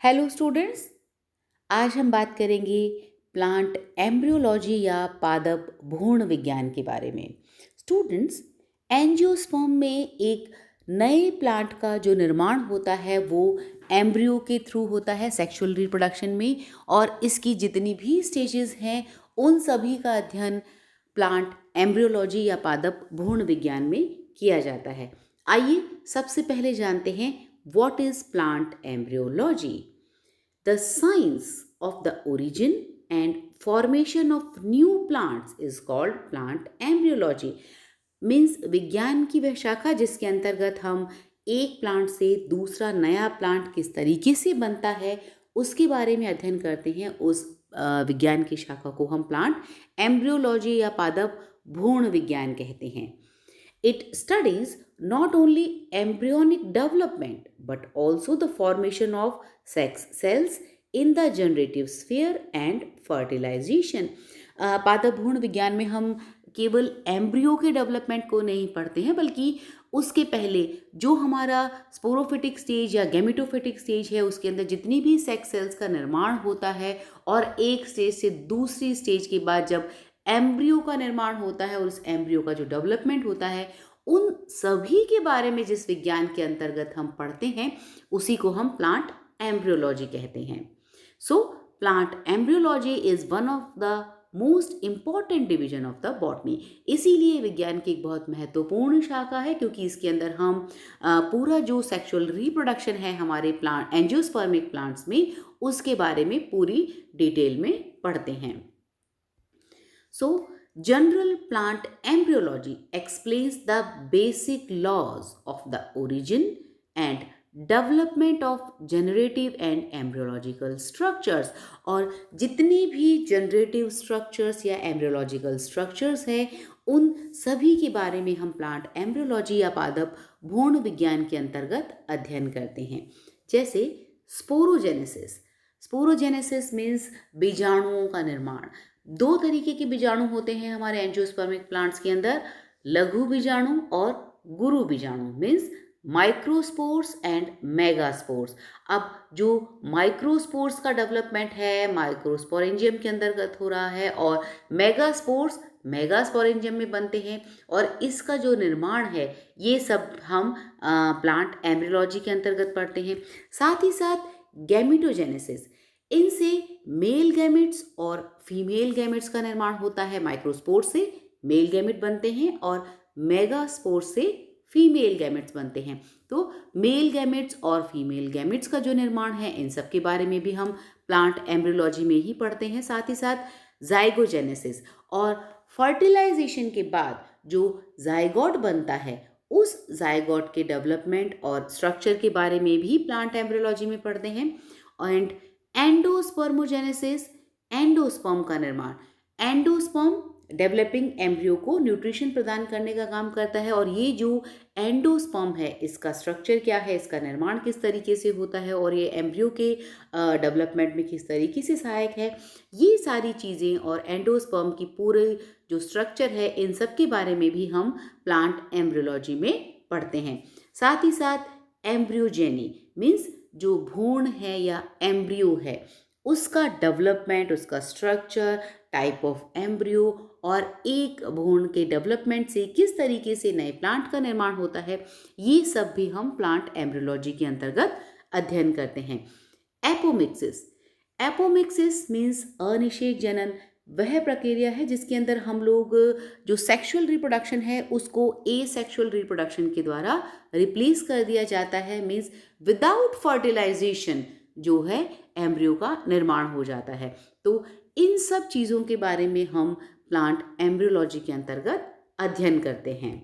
Hello students. आज हम बात करेंगे प्लांट एम्ब्रियोलॉजी या पादप भ्रूण विज्ञान के बारे में। स्टूडेंट्स, एंजियोस्पर्म में एक नए प्लांट का जो निर्माण होता है वो एम्ब्रियो के थ्रू होता है सेक्सुअल रिप्रोडक्शन में, और इसकी जितनी भी स्टेजेस हैं उन सभी का अध्ययन प्लांट एम्ब्रियोलॉजी या पादप भ्रूण विज्ञान में किया जाता है। आइए सबसे पहले जानते हैं what is plant embryology. The science of the origin and formation of new plants is called plant embryology. Means विज्ञान की वह शाखा जिसके अंतर्गत हम एक प्लांट से दूसरा नया प्लांट किस तरीके से बनता है उसके बारे में अध्ययन करते हैं। उस विज्ञान की शाखा को हम प्लांट एम्ब्रियोलॉजी या पादप भ्रूण विज्ञान कहते हैं। It studies not only embryonic development but also the formation of sex cells in the generative sphere and fertilization. पादप भ्रूण विज्ञान में हम केवल एम्ब्रियो के डेवलपमेंट को नहीं पढ़ते हैं, बल्कि उसके पहले जो हमारा स्पोरोफिटिक स्टेज या गैमेटोफिटिक स्टेज है उसके अंदर जितनी भी सेक्स सेल्स का निर्माण होता है, और एक स्टेज से दूसरी स्टेज के बाद जब एम्ब्रियो का निर्माण होता है और उस एम्ब्रियो का जो डेवलपमेंट होता है, उन सभी के बारे में जिस विज्ञान के अंतर्गत हम पढ़ते हैं उसी को हम प्लांट एम्ब्रियोलॉजी कहते हैं। So plant embryology is one of the most important division of the botany. इसीलिए विज्ञान की एक बहुत महत्वपूर्ण शाखा है, क्योंकि इसके अंदर हम पूरा जो सेक्सुअल रिप्रोडक्शन है हमारे प्लांट एंजियोस्पर्मिक प्लांट्स में उसके बारे में पूरी डिटेल में पढ़ते हैं। So, general plant embryology explains the basic laws of the origin and development of generative and embryological structures। और जितनी भी generative structures या embryological structures है उन सभी के बारे में हम प्लांट एम्ब्रियोलॉजी या पादप भ्रूण विज्ञान के अंतर्गत अध्ययन करते हैं। जैसे स्पोरोजेनेसिस। स्पोरोजेनेसिस मीन्स बीजाणुओं का निर्माण। दो तरीके के बीजाणु होते हैं हमारे एंजियोस्पर्मिक प्लांट्स के अंदर, लघु बीजाणु और गुरु बीजाणु। Means microspores and megaspores. अब जो माइक्रोस्पोर्स का डेवलपमेंट है माइक्रोस्पोरेंजियम के अंतर्गत हो रहा है, और मेगास्पोर्स मेगास्पोरेंजियम में बनते हैं, और इसका जो निर्माण है ये सब हम प्लांट एम्ब्रियोलॉजी के अंतर्गत पढ़ते हैं। साथ ही साथ गैमेटोजेनेसिस, इनसे मेल गैमेट्स और फीमेल गैमेट्स का निर्माण होता है। माइक्रोस्पोर से मेल गैमेट बनते हैं और मेगास्पोर से फीमेल गैमेट्स बनते हैं। तो मेल गैमेट्स और फीमेल गैमेट्स का जो निर्माण है इन सब के बारे में भी हम प्लांट एम्ब्रियोलॉजी में ही पढ़ते हैं। साथ ही साथ जाइगोजेनेसिस और फर्टिलाइजेशन के बाद जो जाइगोट बनता है उस जाइगोट के डेवलपमेंट और स्ट्रक्चर के बारे में भी प्लांट एम्ब्रियोलॉजी में पढ़ते हैं। एंड एंडोस्पर्मोजेनेसिस, एंडोस्पर्म का निर्माण। एंडोस्पर्म डेवलपिंग एम्ब्रियो को न्यूट्रिशन प्रदान करने का काम करता है, और ये जो एंडोस्पर्म है इसका स्ट्रक्चर क्या है, इसका निर्माण किस तरीके से होता है और ये एम्ब्रियो के डेवलपमेंट में किस तरीके से सहायक है, ये सारी चीज़ें और एंडोस्पर्म की पूरे जो स्ट्रक्चर है इन सब के बारे में भी हम प्लांट एम्ब्रियोलॉजी में पढ़ते हैं। साथ ही साथ एम्ब्रियोजेनी मीन्स जो भ्रूण है या एम्ब्रियो है उसका डेवलपमेंट, उसका स्ट्रक्चर, टाइप ऑफ एम्ब्रियो, और एक भ्रूण के डेवलपमेंट से किस तरीके से नए प्लांट का निर्माण होता है, ये सब भी हम प्लांट एम्ब्रियोलॉजी के अंतर्गत अध्ययन करते हैं। एपोमिक्सिस। एपोमिक्सिस मीन्स अनिषेक जनन। वह प्रक्रिया है जिसके अंदर हम लोग जो सेक्सुअल रिप्रोडक्शन है उसको एसेक्सुअल रिप्रोडक्शन के द्वारा रिप्लेस कर दिया जाता है। मीन्स विदाउट फर्टिलाइजेशन जो है एम्ब्रियो का निर्माण हो जाता है। तो इन सब चीज़ों के बारे में हम प्लांट एम्ब्रियोलॉजी के अंतर्गत अध्ययन करते हैं।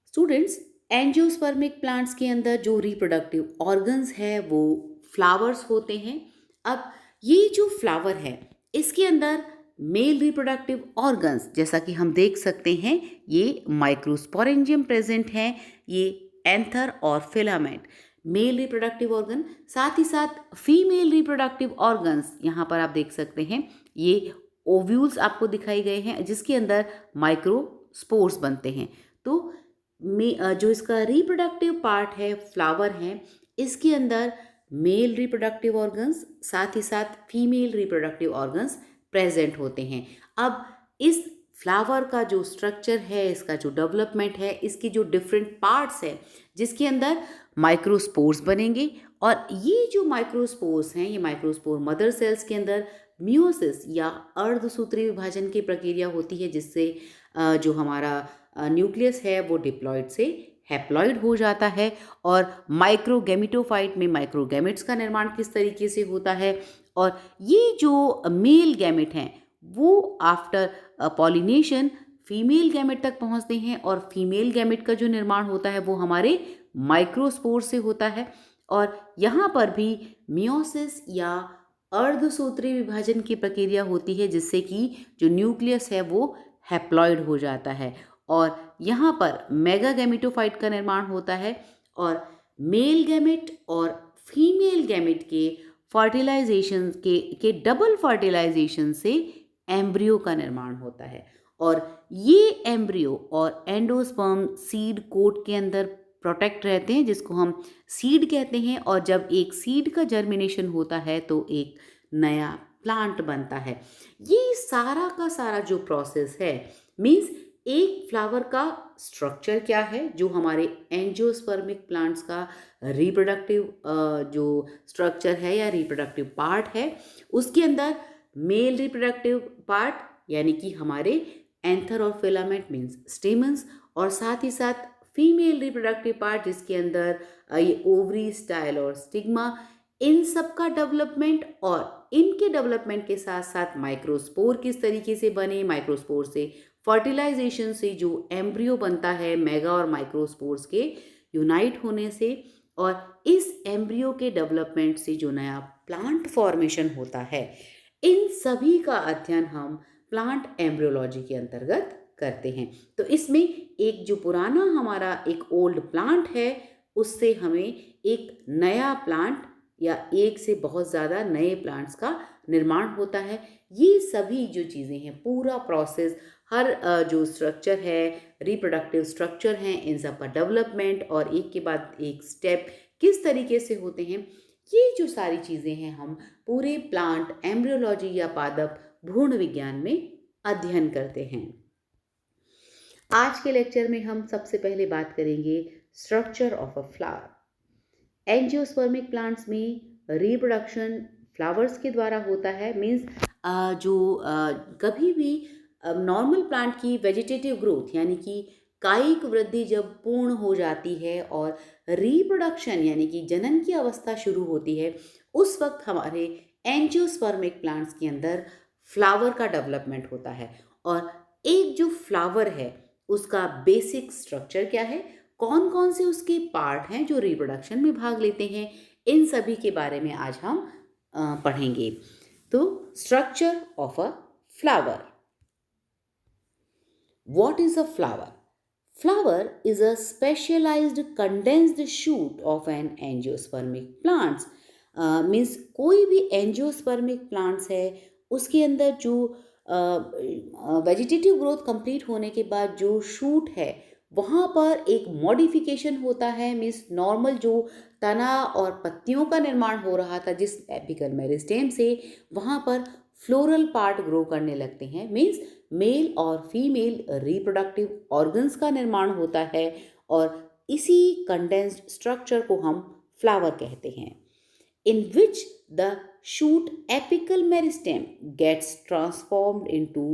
स्टूडेंट्स, एंजियोस्पर्मिक प्लांट्स के अंदर जो रिप्रोडक्टिव ऑर्गन्स है वो फ्लावर्स होते हैं। अब ये जो फ्लावर है इसके अंदर मेल रिप्रोडक्टिव ऑर्गन्स जैसा कि हम देख सकते हैं ये माइक्रोस्पोरेंजियम प्रेजेंट हैं, ये एंथर और फिलामेंट मेल रिप्रोडक्टिव ऑर्गन। साथ ही साथ फीमेल रिप्रोडक्टिव ऑर्गन्स यहाँ पर आप देख सकते हैं, ये ओव्यूल्स आपको दिखाई गए हैं जिसके अंदर माइक्रोस्पोर्स बनते हैं। तो जो इसका रिप्रोडक्टिव पार्ट है फ्लावर है, इसके अंदर मेल रिप्रोडक्टिव ऑर्गन्स साथ ही साथ फीमेल रिप्रोडक्टिव ऑर्गन्स प्रेजेंट होते हैं। अब इस फ्लावर का जो स्ट्रक्चर है, इसका जो डेवलपमेंट है, इसकी जो डिफरेंट पार्ट्स है, जिसके अंदर माइक्रोस्पोर्स बनेंगे और ये जो माइक्रोस्पोर्स हैं, ये माइक्रोस्पोर मदर सेल्स के अंदर मियोसिस या अर्धसूत्री विभाजन की प्रक्रिया होती है, जिससे जो हमारा न्यूक्लियस है वो डिप्लॉइड से हैप्लॉइड हो जाता है। और माइक्रोगैमेटोफाइट में माइक्रोगैमेट्स का निर्माण किस तरीके से होता है, और ये जो मेल गैमेट हैं वो आफ्टर पॉलिनेशन फीमेल गैमेट तक पहुंचते हैं, और फीमेल गैमेट का जो निर्माण होता है वो हमारे माइक्रोस्पोर से होता है। और यहाँ पर भी मियोसिस या अर्धसूत्री विभाजन की प्रक्रिया होती है, जिससे कि जो न्यूक्लियस है वो हैप्लॉइड हो जाता है, और यहाँ पर मेगागैमेटोफाइट का निर्माण होता है, और मेल गैमेट और फीमेल गैमेट के फर्टिलाइजेशन के डबल फर्टिलाइजेशन से एम्ब्रियो का निर्माण होता है। और ये एम्ब्रियो और एंडोस्पर्म सीड कोट के अंदर प्रोटेक्ट रहते हैं, जिसको हम सीड कहते हैं। और जब एक सीड का जर्मिनेशन होता है तो एक नया प्लांट बनता है। ये सारा का सारा जो प्रोसेस है, मीन्स एक फ्लावर का स्ट्रक्चर क्या है, जो हमारे एंजियोस्पर्मिक प्लांट्स का रिप्रोडक्टिव जो स्ट्रक्चर है या रिप्रोडक्टिव पार्ट है, उसके अंदर मेल रिप्रोडक्टिव पार्ट यानी कि हमारे एंथर और फिलामेंट मीन्स स्टेमन्स, और साथ ही साथ फीमेल रिप्रोडक्टिव पार्ट जिसके अंदर ये ओवरी, स्टाइल और स्टिग्मा, इन सब का डेवलपमेंट, और इनके डेवलपमेंट के साथ साथ माइक्रोस्पोर किस तरीके से बने, माइक्रोस्पोर से फर्टिलाइजेशन से जो एम्ब्रियो बनता है मेगा और माइक्रोस्पोर्स के यूनाइट होने से, और इस एम्ब्रियो के डेवलपमेंट से जो नया प्लांट फॉर्मेशन होता है, इन सभी का अध्ययन हम प्लांट एम्ब्रियोलॉजी के अंतर्गत करते हैं। तो इसमें एक जो पुराना हमारा एक ओल्ड प्लांट है, उससे हमें एक नया प्लांट या एक से बहुत ज़्यादा नए प्लांट्स का निर्माण होता है। ये सभी जो चीज़ें हैं, पूरा प्रोसेस, हर जो स्ट्रक्चर है, रिप्रोडक्टिव स्ट्रक्चर हैं, इन सब का डेवलपमेंट और एक के बाद एक स्टेप किस तरीके से होते हैं, ये जो सारी चीज़ें हैं हम पूरे प्लांट एम्ब्रियोलॉजी या पादप भ्रूण विज्ञान में अध्ययन करते हैं। आज के लेक्चर में हम सबसे पहले बात करेंगे structure of a flower. Angiospermic plants में रिप्रोडक्शन फ्लावर्स के द्वारा होता है। मीन्स कभी भी नॉर्मल प्लांट की वेजिटेटिव ग्रोथ यानी कि कायिक वृद्धि जब पूर्ण हो जाती है और रिप्रोडक्शन यानी कि जनन की अवस्था शुरू होती है, उस वक्त हमारे एंजियोस्पर्मिक प्लांट्स के अंदर फ्लावर का डेवलपमेंट होता है। और एक जो फ्लावर है उसका बेसिक स्ट्रक्चर क्या है, कौन कौन से उसके पार्ट हैं जो रिप्रोडक्शन में भाग लेते हैं, इन सभी के बारे में आज हम पढ़ेंगे। तो structure of a flower. What is a flower? Flower is a specialized condensed shoot of an angiospermic plants. Means कोई भी एंजियोस्पर्मिक प्लांट्स है, उसके अंदर जो वेजिटेटिव ग्रोथ कंप्लीट होने के बाद जो शूट है, वहाँ पर एक मॉडिफिकेशन होता है। मीन्स नॉर्मल जो तना और पत्तियों का निर्माण हो रहा था जिस एपिकल मेरिस्टेम से, वहाँ पर फ्लोरल पार्ट ग्रो करने लगते हैं। मीन्स मेल और फीमेल रिप्रोडक्टिव ऑर्गन्स का निर्माण होता है, और इसी कंडेंस्ड स्ट्रक्चर को हम फ्लावर कहते हैं। in which the shoot apical meristem gets transformed into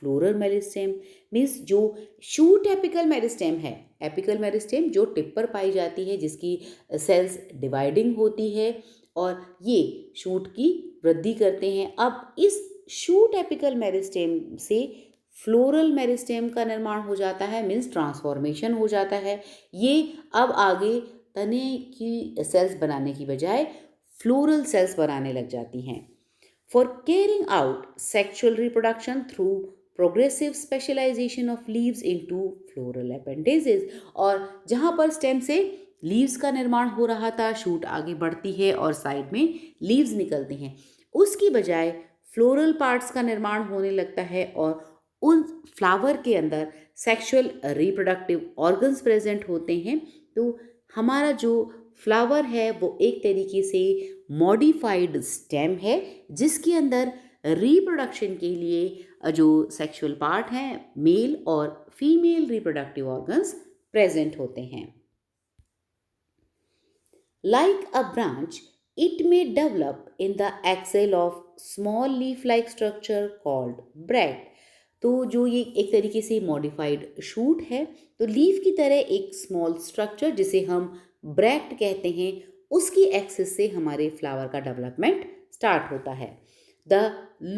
floral meristem। Means जो शूट एपिकल मेरिस्टेम है, एपिकल मेरिस्टेम जो टिप पर पाई जाती है, जिसकी सेल्स डिवाइडिंग होती है और ये शूट की वृद्धि करते हैं। अब इस शूट एपिकल मेरिस्टेम से फ्लोरल मेरिस्टेम का निर्माण हो जाता है, मीन्स ट्रांसफॉर्मेशन हो जाता है। ये अब आगे तने की सेल्स बनाने की बजाय फ्लोरल सेल्स बनाने लग जाती हैं। For carrying out sexual reproduction through progressive specialisation of leaves into floral appendages. और जहाँ पर स्टेम से लीव्स का निर्माण हो रहा था, शूट आगे बढ़ती है और साइड में लीव्स निकलती हैं, उसकी बजाय फ्लोरल पार्ट्स का निर्माण होने लगता है और उन फ्लावर के अंदर सेक्सुअल रिप्रोडक्टिव ऑर्गन्स प्रेजेंट होते हैं। तो हमारा जो फ्लावर है वो एक तरीके से मॉडिफाइड स्टेम है जिसके अंदर रिप्रोडक्शन के लिए जो सेक्सुअल पार्ट हैं मेल और फीमेल रिप्रोडक्टिव ऑर्गन्स प्रेजेंट होते हैं. Like a branch, it may develop in the axil of small leaf-like structure called bracts. तो जो ये एक तरीके से मॉडिफाइड शूट है तो लीफ की तरह एक स्मॉल स्ट्रक्चर जिसे हम ब्रैक्ट कहते हैं उसकी एक्सिस से हमारे फ्लावर का डेवलपमेंट स्टार्ट होता है. The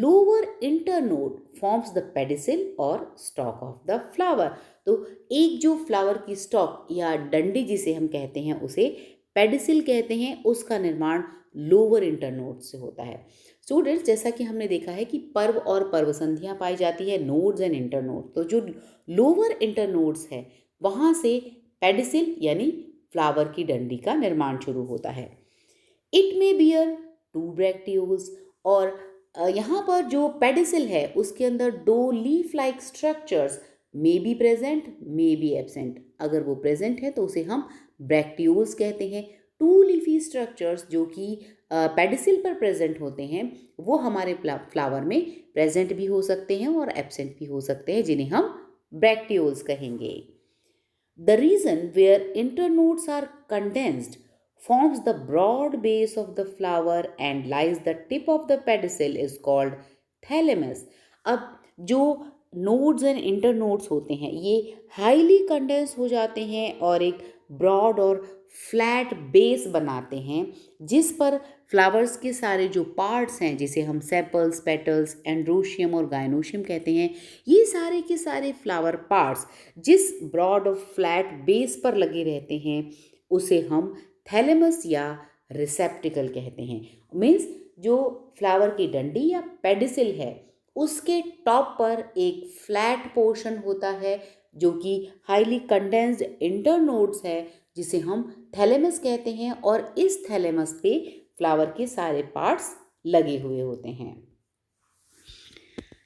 lower internode forms the pedicel और स्टॉक ऑफ द फ्लावर. तो एक जो फ्लावर की स्टॉक या डंडी जिसे हम कहते हैं उसे पेडिसिल कहते हैं, उसका निर्माण लोअर इंटरनोड से होता है. स्टूडेंट्स, जैसा कि हमने देखा है कि पर्व और पर्व संधियाँ पाई जाती है, नोड्स एंड इंटरनोड. तो जो लोअर इंटरनोड्स है वहाँ से पेडिसिल यानी फ्लावर की डंडी का निर्माण शुरू होता है. It may bear 2 bracteoles. और यहाँ पर जो पेडिसिल है उसके अंदर 2 leaf like structures may be present may be absent. अगर वो प्रेजेंट है तो उसे हम ब्रैक्टियोल्स कहते हैं. 2 लीफी स्ट्रक्चर्स जो कि पेडिसिल पर प्रेजेंट होते हैं वो हमारे फ्लावर में प्रेजेंट भी हो सकते हैं और एब्सेंट भी हो सकते हैं, जिन्हें हम ब्रैक्टियोल्स कहेंगे. The region where internodes are condensed forms the broad base of the flower and lies the tip of the pedicel is called thalamus. अब जो नोड्स एंड इंटरनोड्स होते हैं ये हाईली कंडेंस हो जाते हैं और एक ब्रॉड और फ्लैट बेस बनाते हैं जिस पर फ्लावर्स के सारे जो पार्ट्स हैं जिसे हम सेपल्स, पेटल्स, एंड्रोशियम और गाइनोशियम कहते हैं, ये सारे के सारे फ्लावर पार्ट्स जिस ब्रॉड और फ्लैट बेस पर लगे रहते हैं उसे हम थैलेमस या रिसेप्टिकल कहते हैं. मीन्स जो फ्लावर की डंडी या पेडिसिल है उसके टॉप पर एक फ्लैट पोर्शन होता है जो कि हाईली कंडेंस्ड इंटरनोड्स है जिसे हम थैलेमस कहते हैं और इस थैलेमस पे फ्लावर के सारे पार्ट्स लगे हुए होते हैं.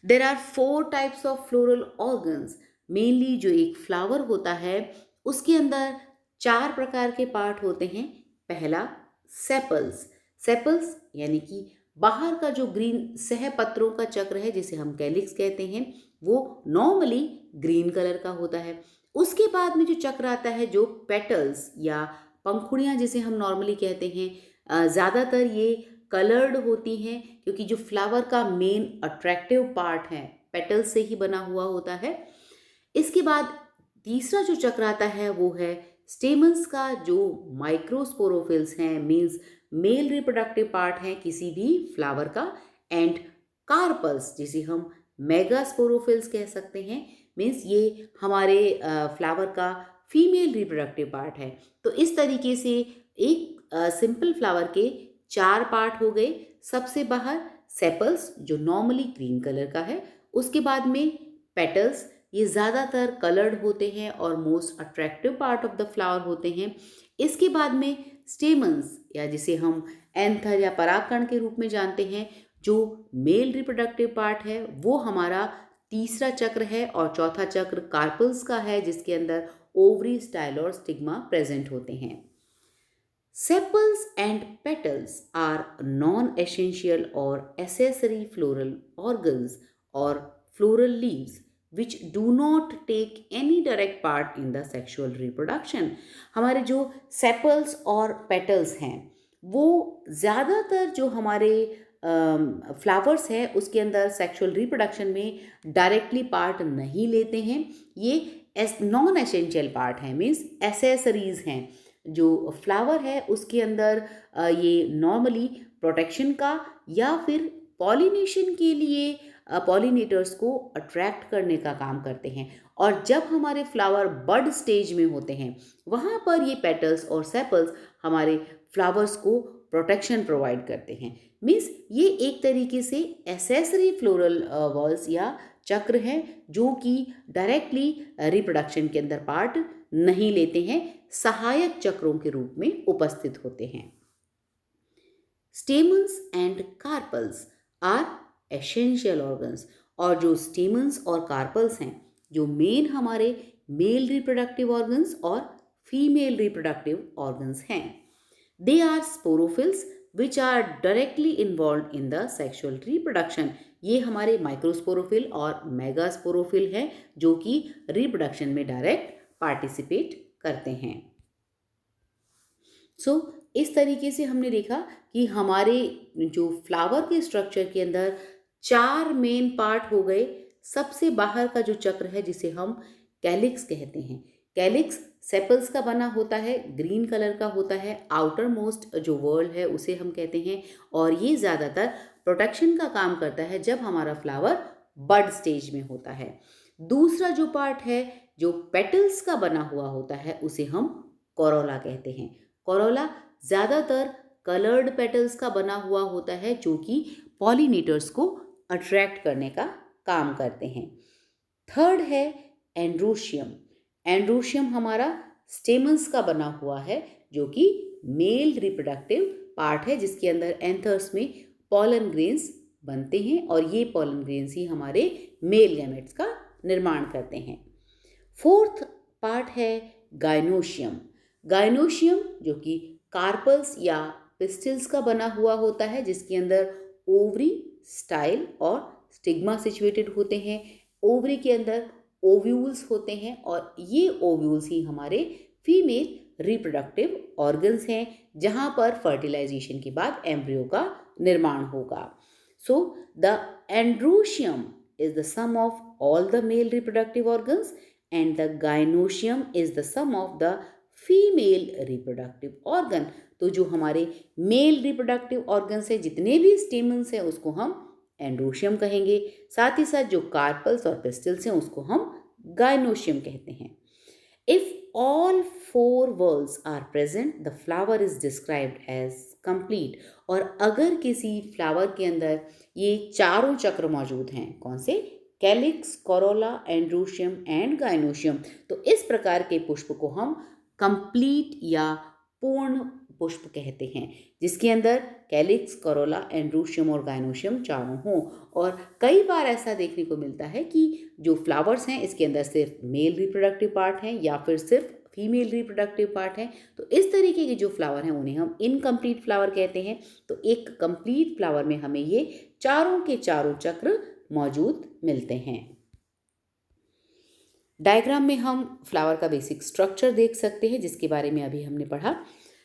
There are 4 types of floral organs. Mainly जो एक फ्लावर होता है उसके अंदर 4 प्रकार के पार्ट होते हैं. पहला सेपल्स. सेपल्स यानी कि बाहर का जो ग्रीन सहपत्रों का चक्र है जिसे हम कैलिक्स कहते हैं वो नॉर्मली ग्रीन कलर का होता है. उसके बाद में जो चक्र आता है जो पेटल्स या पंखुड़ियाँ जिसे हम नॉर्मली कहते हैं, ज़्यादातर ये कलर्ड होती हैं क्योंकि जो फ्लावर का मेन अट्रैक्टिव पार्ट है पेटल्स से ही बना हुआ होता है. इसके बाद तीसरा जो चक्र आता है वो है स्टेमन्स का जो माइक्रोस्पोरोफिल्स हैं, मीन्स मेल रिप्रोडक्टिव पार्ट हैं किसी भी फ्लावर का, एंड कार्पल्स जिसे हम मेगास्पोरोफिल्स कह सकते हैं, मीन्स ये हमारे फ्लावर का फीमेल रिप्रोडक्टिव पार्ट है. तो इस तरीके से एक सिंपल फ्लावर के 4 पार्ट हो गए. सबसे बाहर सेपल्स जो नॉर्मली ग्रीन कलर का है, उसके बाद में पेटल्स, ये ज़्यादातर कलर्ड होते हैं और most attractive part of the flower होते हैं. इसके बाद में स्टेमन्स या जिसे हम एंथर या परागकण के रूप में जानते हैं जो मेल रिप्रोडक्टिव पार्ट है वो हमारा तीसरा चक्र है और चौथा चक्र कार्पल्स का है जिसके अंदर ओवरी, स्टाइल और स्टिग्मा प्रेजेंट होते हैं. Sepals and petals are non-essential or accessory floral organs or floral leaves which do not take any direct part in the sexual reproduction. हमारे जो sepals और petals हैं वो ज़्यादातर जो हमारे फ्लावर्स हैं उसके अंदर सेक्सुअल रिप्रोडक्शन में डायरेक्टली पार्ट नहीं लेते हैं. ये नॉन एसेंशियल पार्ट हैं, मीन्स एसेसरीज हैं. जो फ्लावर है उसके अंदर ये नॉर्मली प्रोटेक्शन का या फिर पॉलिनेशन के लिए पॉलिनेटर्स को अट्रैक्ट करने का काम करते हैं. और जब हमारे फ्लावर बड स्टेज में होते हैं वहाँ पर ये पेटल्स और सेपल्स हमारे फ्लावर्स को प्रोटेक्शन प्रोवाइड करते हैं. मीन्स ये एक तरीके से एसेसरी फ्लोरल वॉल्स या चक्र हैं जो कि डायरेक्टली रिप्रोडक्शन के अंदर पार्ट नहीं लेते हैं, सहायक चक्रों के रूप में उपस्थित होते हैं. Stamens and carpels are essential organs. और जो स्टेमन्स और कार्पल्स हैं जो मेन हमारे मेल रिप्रोडक्टिव ऑर्गन्स और फीमेल रिप्रोडक्टिव ऑर्गन्स हैं. They are sporophylls which are directly involve in the sexual reproduction. ये हमारे माइक्रोस्पोरोफिल और मेगास्पोरोफिल हैं जो कि रिप्रोडक्शन में डायरेक्ट पार्टिसिपेट करते हैं। इस तरीके से हमने देखा कि हमारे जो फ्लावर के स्ट्रक्चर के अंदर 4 मेन पार्ट हो गए। सबसे बाहर का जो चक्र है जिसे हम कैलिक्स कहते हैं, कैलिक्स सेपल्स का बना होता है, ग्रीन कलर का होता है। आउटर मोस्ट जो वर्ल्ड है उसे हम कहते हैं, और ये ज़्यादातर प्रोटेक्शन का काम करता है जब हमारा फ्लावर बड स्टेज में होता है। दूसरा जो पार्ट है जो पेटल्स का बना हुआ होता है उसे हम कोरोला कहते हैं। कोरोला ज़्यादातर कलर्ड पेटल्स का बना हुआ होता है जो कि पॉलिनेटर्स को अट्रैक्ट करने का काम करते हैं। थर्ड है एंड्रोशियम। एंड्रोशियम हमारा स्टेमन्स का बना हुआ है जो कि मेल रिप्रोडक्टिव पार्ट है, जिसके अंदर एंथर्स में पॉलन ग्रेन्स बनते हैं और ये पॉलन ग्रेन्स ही हमारे मेल गैमेट्स का निर्माण करते हैं। फोर्थ पार्ट है गाइनोशियम। गाइनोशियम जो कि कार्पल्स या पिस्टिल्स का बना हुआ होता है, जिसके अंदर ओवरी, स्टाइल और स्टिग्मा सिचुएटेड होते हैं। ओवरी के अंदर ओव्यूल्स होते हैं और ये ओव्यूल्स ही हमारे फीमेल रिप्रोडक्टिव ऑर्गन्स हैं जहाँ पर फर्टिलाइजेशन के बाद एम्ब्रियो का निर्माण होगा। So the androecium is the sum of all the male reproductive organs and the gynoecium is the sum of the female reproductive organ. तो जो हमारे मेल रिप्रोडक्टिव ऑर्गन्स है, जितने भी स्टेमन्स हैं उसको हम एंड्रोशियम कहेंगे, साथ ही साथ जो कार्पल्स और पिस्टल्स हैं उसको हम गाइनोशियम कहते हैं। If all 4 whorls are present the flower is described as complete. और अगर किसी फ्लावर के अंदर ये चारों चक्र मौजूद हैं, कौन से? Calyx, Corolla, androecium and gynoecium, तो इस प्रकार के पुष्प को हम कंप्लीट या पूर्ण पुष्प कहते हैं, जिसके अंदर कैलिक्स, कोरोला, एंड्रोशियम और गाइनोशियम चारों हों। और कई बार ऐसा देखने को मिलता है कि जो फ्लावर्स हैं इसके अंदर सिर्फ मेल रिप्रोडक्टिव पार्ट हैं या फिर सिर्फ फीमेल रिप्रोडक्टिव पार्ट हैं। तो इस तरीके के जो फ्लावर हैं उन्हें हम इनकम्प्लीट फ्लावर कहते हैं। तो एक कंप्लीट फ्लावर में हमें ये चारों के चारों चक्र मौजूद मिलते हैं। डायग्राम में हम फ्लावर का बेसिक स्ट्रक्चर देख सकते हैं जिसके बारे में अभी हमने पढ़ा।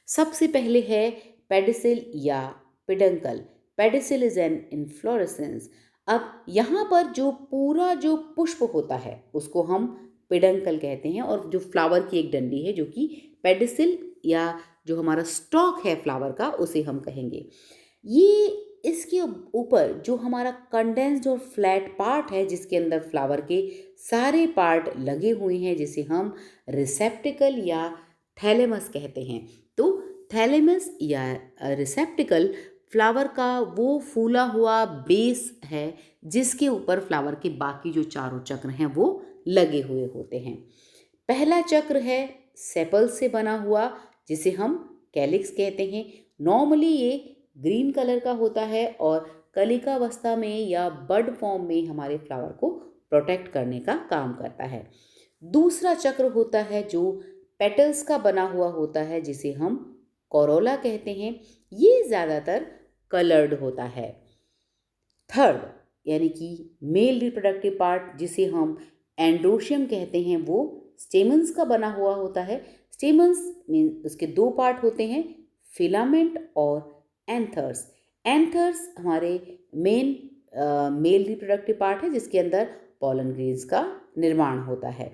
सबसे पहले है पेडिसिल या peduncle. Pedicel is an inflorescence. अब यहाँ पर जो पूरा जो पुष्प होता है उसको हम पेडंकल कहते हैं, और जो फ्लावर की एक डंडी है जो कि पेडिसिल या जो हमारा स्टॉक है फ्लावर का उसे हम कहेंगे। ये इसके ऊपर जो हमारा कंडेंस्ड और फ्लैट पार्ट है जिसके अंदर फ्लावर के सारे पार्ट लगे हुए हैं, जिसे हम रिसेप्टिकल या थैलेमस कहते हैं। तो थैलेमस या रिसेप्टिकल फ्लावर का वो फूला हुआ बेस है जिसके ऊपर फ्लावर के बाकी जो चारों चक्र हैं वो लगे हुए होते हैं। पहला चक्र है सेपल से बना हुआ जिसे हम कैलिक्स कहते हैं। नॉर्मली ये ग्रीन कलर का होता है और कलिकावस्था में या बड फॉर्म में हमारे फ्लावर को प्रोटेक्ट करने का काम करता है। दूसरा चक्र होता है जो पेटल्स का बना हुआ होता है जिसे हम कोरोला कहते हैं। ये ज़्यादातर कलर्ड होता है। थर्ड यानी कि मेल रिप्रोडक्टिव पार्ट जिसे हम एंड्रोशियम कहते हैं वो स्टेमन्स का बना हुआ होता है। स्टेमन्स में उसके 2 पार्ट होते हैं, फिलामेंट और एंथर्स। एंथर्स हमारे मेल रिप्रोडक्टिव पार्ट है जिसके अंदर पॉलन ग्रेन्स का निर्माण होता है।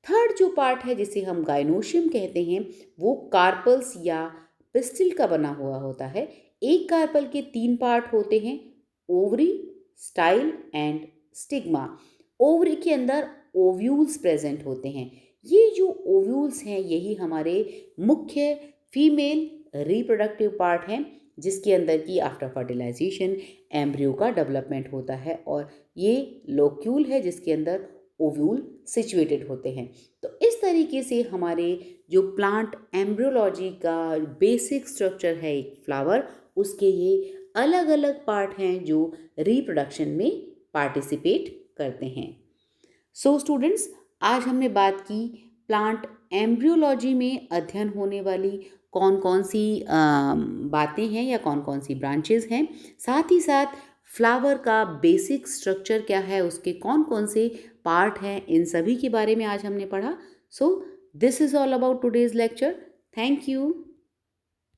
थर्ड जो पार्ट है जिसे हम गाइनोशियम कहते हैं वो कार्पल्स या पिस्टिल का बना हुआ होता है। एक कार्पल के 3 पार्ट होते हैं, ovary, style and stigma. Ovary के अंदर ओव्यूल्स प्रेजेंट होते हैं। ये जो ओव्यूल्स हैं यही हमारे मुख्य फीमेल रिप्रोडक्टिव पार्ट हैं जिसके अंदर की आफ्टर फर्टिलाइजेशन एम्ब्रियो का डेवलपमेंट होता है, और ये लोक्यूल है जिसके अंदर ओव्यूल सिचुएटेड होते हैं। तो इस तरीके से हमारे जो प्लांट एम्ब्रियोलॉजी का बेसिक स्ट्रक्चर है एक फ्लावर, उसके ये अलग अलग पार्ट हैं जो रिप्रोडक्शन में पार्टिसिपेट करते हैं। सो स्टूडेंट्स, आज हमने बात की प्लांट एम्ब्रियोलॉजी में अध्ययन होने वाली कौन कौन सी बातें हैं या कौन कौन सी ब्रांचेस हैं, साथ ही साथ फ्लावर का बेसिक स्ट्रक्चर क्या है, उसके कौन कौन से पार्ट हैं, इन सभी के बारे में आज हमने पढ़ा. So this is all about today's lecture. Thank you.